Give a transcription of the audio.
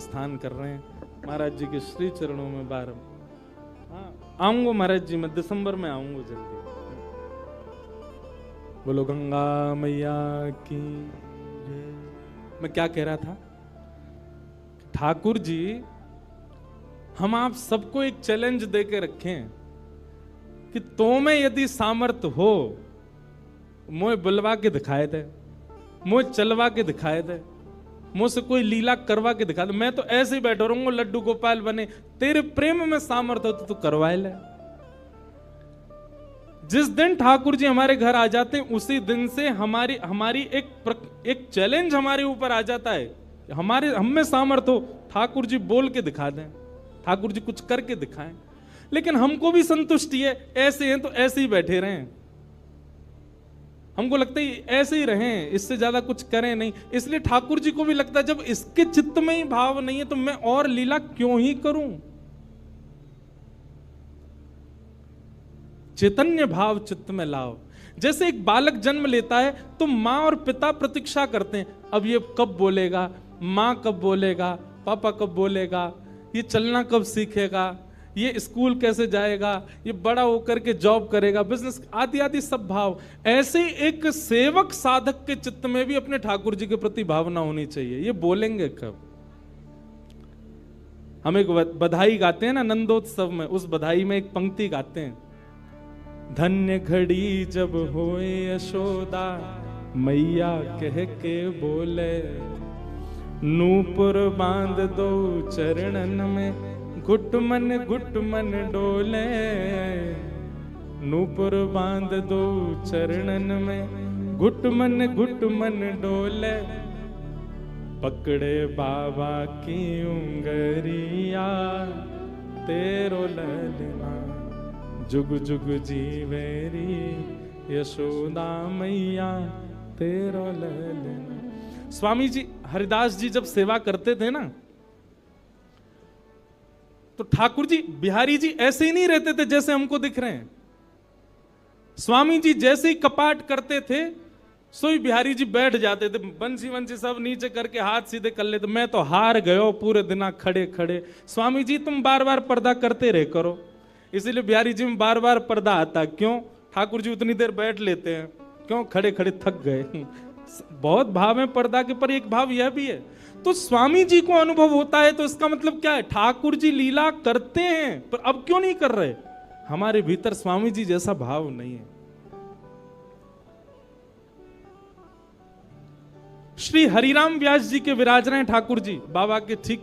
प्रस्थान कर रहे हैं महाराज जी के श्री चरणों में बार। हाँ आऊंगा महाराज जी, मैं दिसंबर में आऊंगा जल्दी। बोलो गंगा मैया की जय। मैं क्या कह रहा था, ठाकुर जी हम आप सबको एक चैलेंज देके रखें कि तो में यदि सामर्थ हो मोए बुलवा के दिखाए दे, मोए चलवा के दिखाए दे, मुझसे कोई लीला करवा के दिखा दे। मैं तो ऐसे ही बैठा रहूंगा लड्डू गोपाल बने। तेरे प्रेम में सामर्थ हो तो तू करवाए ले। जिस दिन ठाकुर जी हमारे घर आ जाते हैं उसी दिन से हमारी एक चैलेंज हमारे ऊपर आ जाता है। हम में सामर्थ हो, ठाकुर जी बोल के दिखा दें, ठाकुर जी कुछ करके दिखाएं। लेकिन हमको भी संतुष्टि है, ऐसे हैं तो ऐसे ही बैठे रहें। हमको लगता है ऐसे ही रहें, इससे ज्यादा कुछ करें नहीं। इसलिए ठाकुर जी को भी लगता है जब इसके चित्त में ही भाव नहीं है तो मैं और लीला क्यों ही करूं। चैतन्य भाव चित्त में लाओ। जैसे एक बालक जन्म लेता है तो मां और पिता प्रतीक्षा करते हैं, अब ये कब बोलेगा, मां कब बोलेगा, पापा कब बोलेगा, ये चलना कब सीखेगा, ये स्कूल कैसे जाएगा, ये बड़ा होकर के जॉब करेगा, बिजनेस आदि आदि सब भाव। ऐसे एक सेवक साधक के चित्त में भी अपने ठाकुर जी के प्रति भावना होनी चाहिए, ये बोलेंगे कब। हम एक बधाई गाते हैं ना नंदोत्सव में, उस बधाई में एक पंक्ति गाते हैं, धन्य घड़ी जब होए यशोदा मैया कह के बोले, नूपुर बांध दो चरणन में घुट मन डोले, नूपुर बांध दो चरणन में घुट मन डोले, पकड़े बाबा की उंगरिया तेरो ललना जुग जुग जीवेरी यशोदा मैया तेरो ललना। स्वामी जी हरिदास जी जब सेवा करते थे ना तो ठाकुर जी बिहारी जी ऐसे ही नहीं रहते थे जैसे हमको दिख रहे हैं। स्वामी जी जैसे ही कपाट करते थे सोई बिहारी जी बैठ जाते थे, बंसी सब नीचे करके हाथ सीधे कर लेते। मैं तो हार गयो पूरे दिन खड़े खड़े। स्वामी जी तुम बार बार पर्दा करते रहे करो, इसीलिए बिहारी जी में बार बार पर्दा आता। क्यों? ठाकुर जी उतनी देर बैठ लेते हैं, क्यों? खड़े खड़े थक गए। बहुत भाव है पर्दा के, पर एक भाव यह भी है। तो स्वामी जी को अनुभव होता है तो इसका मतलब क्या है? ठाकुर जी लीला करते हैं पर अब क्यों नहीं कर रहे? हमारे भीतर स्वामी जी जैसा भाव नहीं है। श्री हरिराम व्यास जी के विराज रहे ठाकुर जी बाबा के ठीक